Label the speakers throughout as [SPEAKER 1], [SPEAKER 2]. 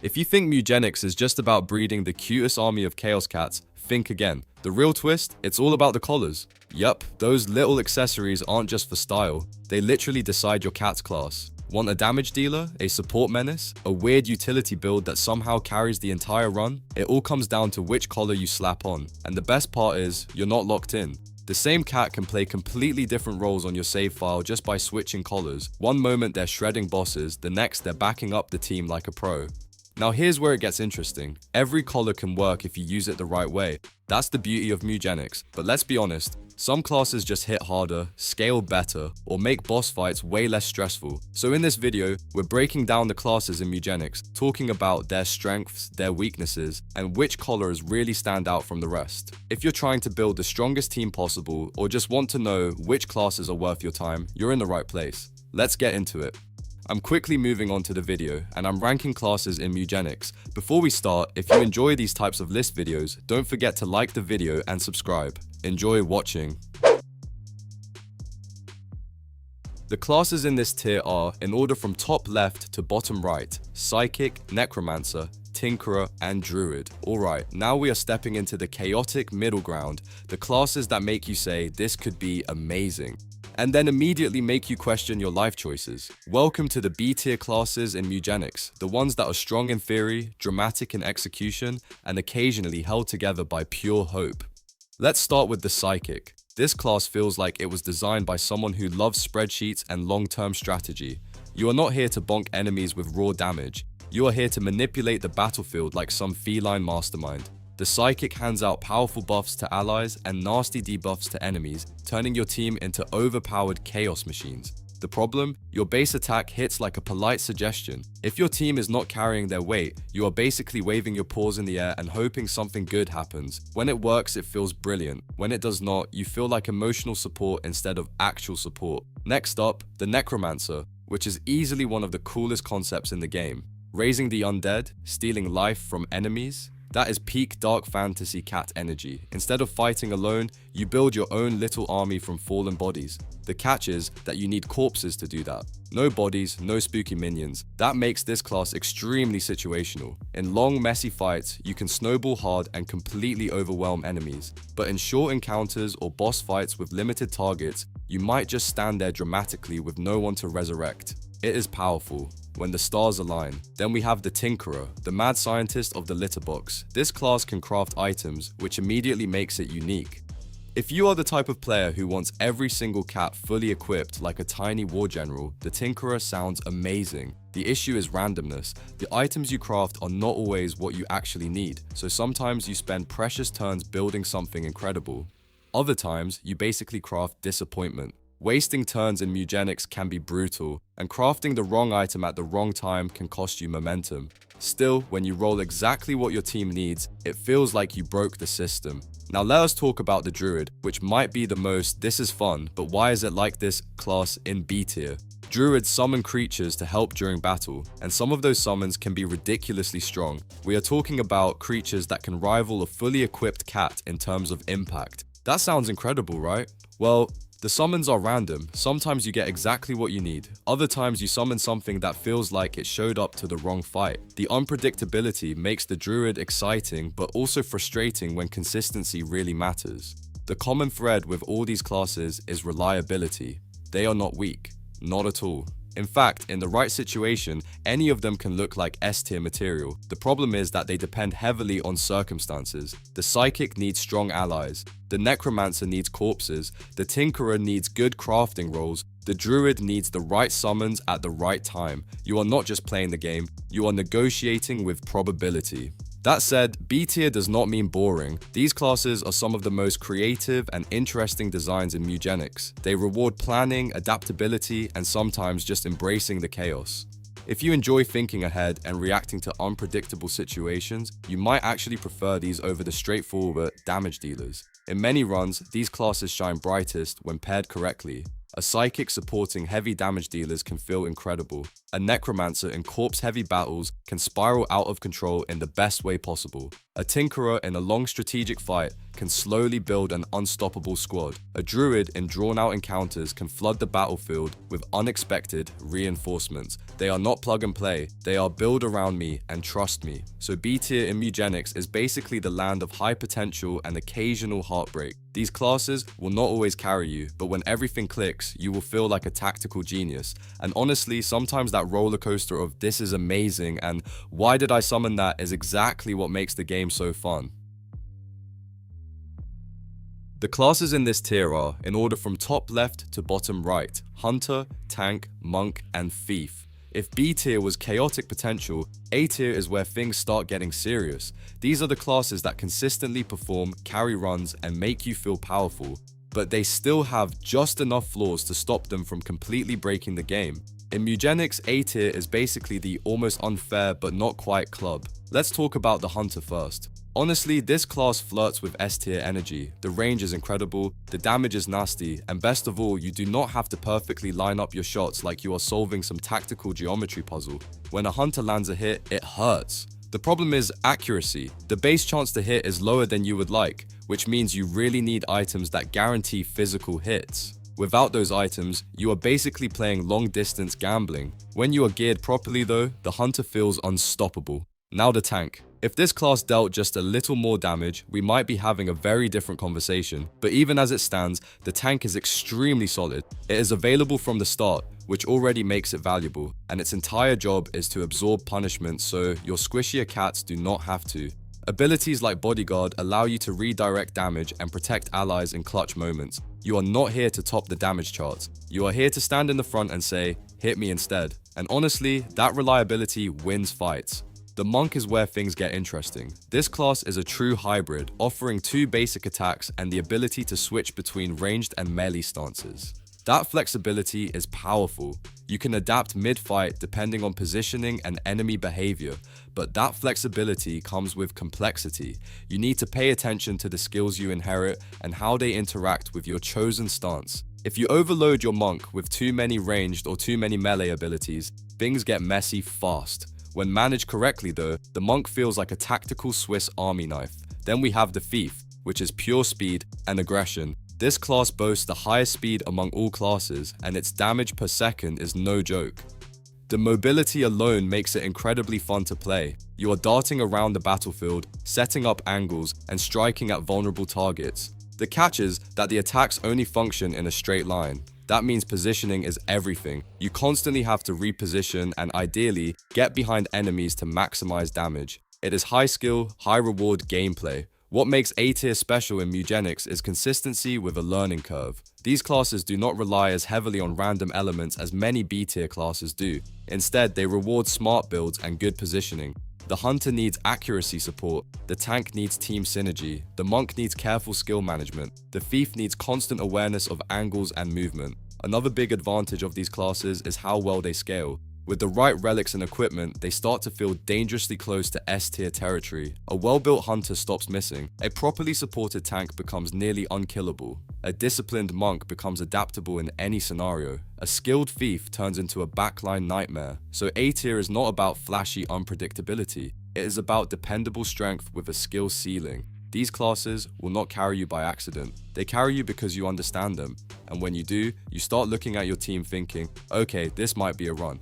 [SPEAKER 1] If you think Mugenics is just about breeding the cutest army of chaos cats, think again. The real twist? It's all about the collars. Yup, those little accessories aren't just for style, they literally decide your cat's class. Want a damage dealer, a support menace, a weird utility build that somehow carries the entire run? It all comes down to which collar you slap on, and the best part is, you're not locked in. The same cat can play completely different roles on your save file just by switching collars. One moment they're shredding bosses, the next they're backing up the team like a pro. Now here's where it gets interesting. Every collar can work if you use it the right way. That's the beauty of Mugenics. But let's be honest, some classes just hit harder, scale better, or make boss fights way less stressful. So in this video, we're breaking down the classes in Mugenics, talking about their strengths, their weaknesses, and which collars really stand out from the rest. If you're trying to build the strongest team possible, or just want to know which classes are worth your time, you're in the right place. Let's get into it. I'm quickly moving on to the video, and I'm ranking classes in Mugenics. Before we start, if you enjoy these types of list videos, don't forget to like the video and subscribe. Enjoy watching. The classes in this tier are, in order from top left to bottom right, Psychic, Necromancer, Tinkerer, and Druid. Alright, now we are stepping into the chaotic middle ground, the classes that make you say, this could be amazing, and then immediately make you question your life choices. Welcome to the B tier classes in Mugenics, the ones that are strong in theory, dramatic in execution, and occasionally held together by pure hope. Let's start with the Psychic. This class feels like it was designed by someone who loves spreadsheets and long-term strategy. You are not here to bonk enemies with raw damage. You are here to manipulate the battlefield like some feline mastermind. The Psychic hands out powerful buffs to allies and nasty debuffs to enemies, turning your team into overpowered chaos machines. The problem? Your base attack hits like a polite suggestion. If your team is not carrying their weight, you are basically waving your paws in the air and hoping something good happens. When it works, it feels brilliant. When it does not, you feel like emotional support instead of actual support. Next up, the Necromancer, which is easily one of the coolest concepts in the game. Raising the undead, stealing life from enemies. That is peak dark fantasy cat energy. Instead of fighting alone, you build your own little army from fallen bodies. The catch is that you need corpses to do that. No bodies, no spooky minions. That makes this class extremely situational. In long, messy fights, you can snowball hard and completely overwhelm enemies. But in short encounters or boss fights with limited targets, you might just stand there dramatically with no one to resurrect. It is powerful. When the stars align. Then we have the Tinkerer, the mad scientist of the litter box. This class can craft items, which immediately makes it unique. If you are the type of player who wants every single cat fully equipped like a tiny war general, the Tinkerer sounds amazing. The issue is randomness. The items you craft are not always what you actually need, so sometimes you spend precious turns building something incredible. Other times, you basically craft disappointment. Wasting turns in Mugenics can be brutal, and crafting the wrong item at the wrong time can cost you momentum. Still, when you roll exactly what your team needs, it feels like you broke the system. Now let us talk about the Druid, which might be the most "this is fun, but why is it like this" class in B tier. Druids summon creatures to help during battle, and some of those summons can be ridiculously strong. We are talking about creatures that can rival a fully equipped cat in terms of impact. That sounds incredible, right? Well, the summons are random. Sometimes you get exactly what you need. Other times you summon something that feels like it showed up to the wrong fight. The unpredictability makes the Druid exciting but also frustrating when consistency really matters. The common thread with all these classes is reliability. They are not weak. Not at all. In fact, in the right situation, any of them can look like S-tier material. The problem is that they depend heavily on circumstances. The Psychic needs strong allies. The Necromancer needs corpses. The Tinkerer needs good crafting rolls. The Druid needs the right summons at the right time. You are not just playing the game, you are negotiating with probability. That said, B tier does not mean boring. These classes are some of the most creative and interesting designs in Mugenics. They reward planning, adaptability, and sometimes just embracing the chaos. If you enjoy thinking ahead and reacting to unpredictable situations, you might actually prefer these over the straightforward damage dealers. In many runs, these classes shine brightest when paired correctly. A Psychic supporting heavy damage dealers can feel incredible. A Necromancer in corpse-heavy battles can spiral out of control in the best way possible. A Tinkerer in a long strategic fight can slowly build an unstoppable squad. A Druid in drawn-out encounters can flood the battlefield with unexpected reinforcements. They are not plug and play, they are build around me and trust me. So B tier in Mugenics is basically the land of high potential and occasional heartbreak. These classes will not always carry you, but when everything clicks, you will feel like a tactical genius. And honestly, sometimes that roller coaster of this is amazing and why did I summon that is exactly what makes the game so fun. The classes in this tier are, in order from top left to bottom right, Hunter, Tank, Monk, and Thief. If B tier was chaotic potential, A tier is where things start getting serious. These are the classes that consistently perform, carry runs, and make you feel powerful, but they still have just enough flaws to stop them from completely breaking the game. In Mugenics, A tier is basically the almost unfair but not quite club. Let's talk about the Hunter first. Honestly, this class flirts with S tier energy. The range is incredible, the damage is nasty, and best of all, you do not have to perfectly line up your shots like you are solving some tactical geometry puzzle. When a Hunter lands a hit, it hurts. The problem is accuracy. The base chance to hit is lower than you would like, which means you really need items that guarantee physical hits. Without those items, you are basically playing long-distance gambling. When you are geared properly though, the Hunter feels unstoppable. Now the Tank. If this class dealt just a little more damage, we might be having a very different conversation. But even as it stands, the Tank is extremely solid. It is available from the start, which already makes it valuable, and its entire job is to absorb punishment so your squishier cats do not have to. Abilities like Bodyguard allow you to redirect damage and protect allies in clutch moments. You are not here to top the damage charts. You are here to stand in the front and say, hit me instead. And honestly, that reliability wins fights. The Monk is where things get interesting. This class is a true hybrid, offering two basic attacks and the ability to switch between ranged and melee stances. That flexibility is powerful. You can adapt mid-fight depending on positioning and enemy behavior, but that flexibility comes with complexity. You need to pay attention to the skills you inherit and how they interact with your chosen stance. If you overload your Monk with too many ranged or too many melee abilities, things get messy fast. When managed correctly though, the Monk feels like a tactical Swiss army knife. Then we have the Thief, which is pure speed and aggression. This class boasts the highest speed among all classes, and its damage per second is no joke. The mobility alone makes it incredibly fun to play. You are darting around the battlefield, setting up angles, and striking at vulnerable targets. The catch is that the attacks only function in a straight line. That means positioning is everything. You constantly have to reposition and ideally get behind enemies to maximize damage. It is high skill, high reward gameplay. What makes A tier special in Mugenics is consistency with a learning curve. These classes do not rely as heavily on random elements as many B tier classes do. Instead, they reward smart builds and good positioning. The Hunter needs accuracy support, the Tank needs team synergy, the Monk needs careful skill management, the Thief needs constant awareness of angles and movement. Another big advantage of these classes is how well they scale. With the right relics and equipment, they start to feel dangerously close to S tier territory. A well-built Hunter stops missing. A properly supported Tank becomes nearly unkillable. A disciplined Monk becomes adaptable in any scenario. A skilled Thief turns into a backline nightmare. So A tier is not about flashy unpredictability. It is about dependable strength with a skill ceiling. These classes will not carry you by accident. They carry you because you understand them. And when you do, you start looking at your team thinking, okay, this might be a run.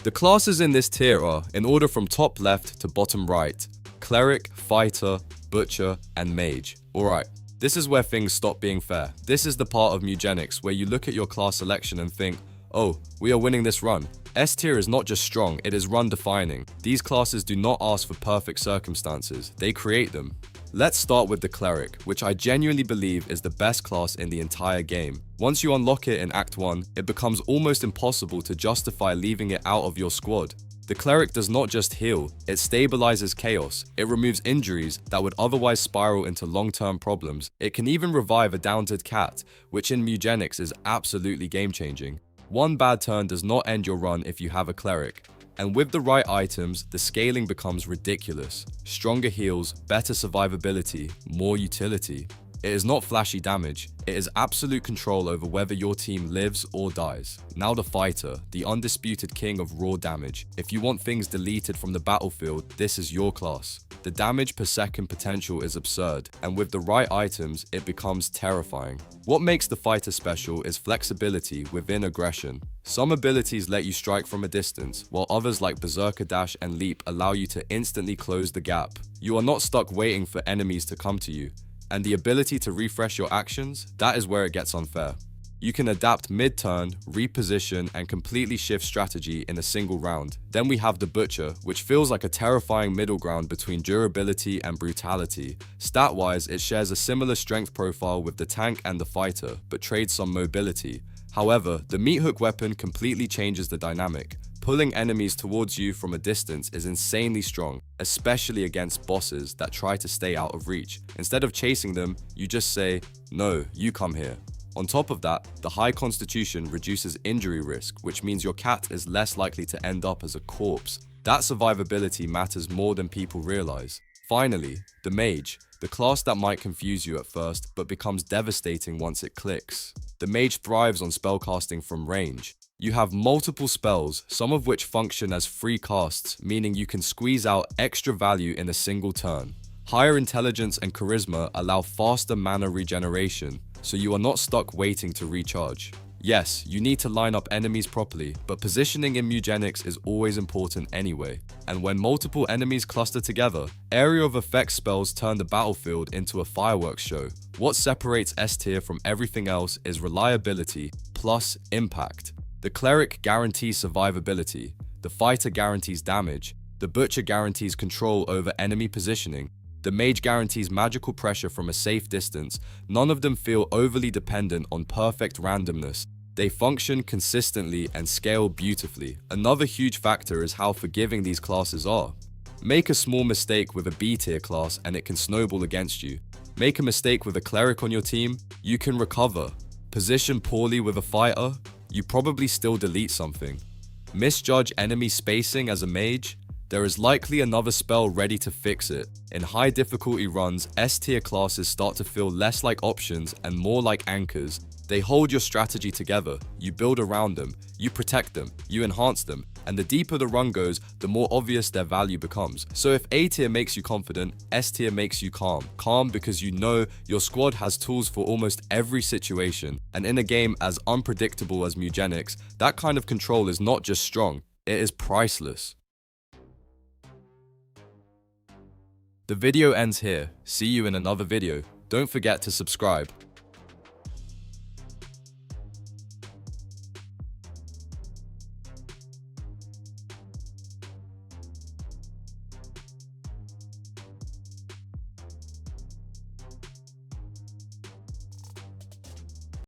[SPEAKER 1] The classes in this tier are, in order from top left to bottom right, Cleric, Fighter, Butcher, and Mage. Alright, this is where things stop being fair. This is the part of Mugenics where you look at your class selection and think, oh, we are winning this run. S tier is not just strong, it is run defining. These classes do not ask for perfect circumstances, they create them. Let's start with the Cleric, which I genuinely believe is the best class in the entire game. Once you unlock it in Act 1, it becomes almost impossible to justify leaving it out of your squad. The Cleric does not just heal, it stabilizes chaos. It removes injuries that would otherwise spiral into long-term problems. It can even revive a downed cat, which in Mugenics is absolutely game-changing. One bad turn does not end your run if you have a Cleric. And with the right items, the scaling becomes ridiculous. Stronger heals, better survivability, more utility. It is not flashy damage, it is absolute control over whether your team lives or dies. Now the fighter, the undisputed king of raw damage. If you want things deleted from the battlefield, this is your class. The damage per second potential is absurd, and with the right items, it becomes terrifying. What makes the fighter special is flexibility within aggression. Some abilities let you strike from a distance, while others like Berserker Dash and Leap allow you to instantly close the gap. You are not stuck waiting for enemies to come to you. And the ability to refresh your actions, that is where it gets unfair. You can adapt mid-turn, reposition, and completely shift strategy in a single round. Then we have the Butcher, which feels like a terrifying middle ground between durability and brutality. Stat-wise, it shares a similar strength profile with the tank and the fighter, but trades some mobility. However, the meat hook weapon completely changes the dynamic. Pulling enemies towards you from a distance is insanely strong, especially against bosses that try to stay out of reach. Instead of chasing them, you just say, "No, you come here." On top of that, the high constitution reduces injury risk, which means your cat is less likely to end up as a corpse. That survivability matters more than people realize. Finally, the Mage, the class that might confuse you at first, but becomes devastating once it clicks. The Mage thrives on spellcasting from range. You have multiple spells, some of which function as free casts, meaning you can squeeze out extra value in a single turn. Higher intelligence and charisma allow faster mana regeneration, so you are not stuck waiting to recharge. Yes, you need to line up enemies properly, but positioning in Mewgenics is always important anyway. And when multiple enemies cluster together, area of effect spells turn the battlefield into a fireworks show. What separates S tier from everything else is reliability plus impact. The Cleric guarantees survivability, the Fighter guarantees damage, the Butcher guarantees control over enemy positioning, the Mage guarantees magical pressure from a safe distance. None of them feel overly dependent on perfect randomness. They function consistently and scale beautifully. Another huge factor is how forgiving these classes are. Make a small mistake with a B tier class and it can snowball against you. Make a mistake with a Cleric on your team, you can recover. Position poorly with a Fighter, you probably still delete something. Misjudge enemy spacing as a Mage, there is likely another spell ready to fix it. In high difficulty runs, S tier classes start to feel less like options and more like anchors. They hold your strategy together, you build around them, you protect them, you enhance them, and the deeper the run goes, the more obvious their value becomes. So if A tier makes you confident, S tier makes you calm. Calm because you know your squad has tools for almost every situation, and in a game as unpredictable as Mugenics, that kind of control is not just strong, it is priceless. The video ends here. See you in another video. Don't forget to subscribe.